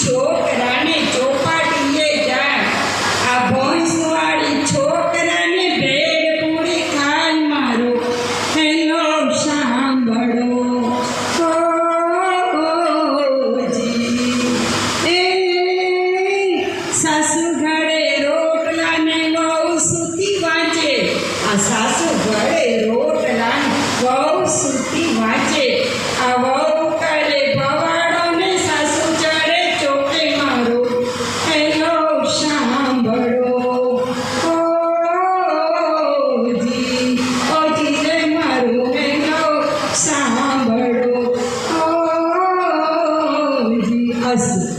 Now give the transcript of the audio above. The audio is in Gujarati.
છોકરાને ચોપાટીએ જાય, આ ભોંસવાળી છોકરાને ભેળ પૂરી ખાઈ મારો હેલો સાંભળો સાસુ ઘરે રોટલાને વહુ સૂતી વાંચે, આ સાસુ ઘરે રોટલાને વહુ સૂતી વાંચે, આ વહુ કરે ભવાડો ને સાસુ ચડે ચોકે મારો હેલો સાંભળો ઓજી રે મારો હેલો સાંભળો ઓજી.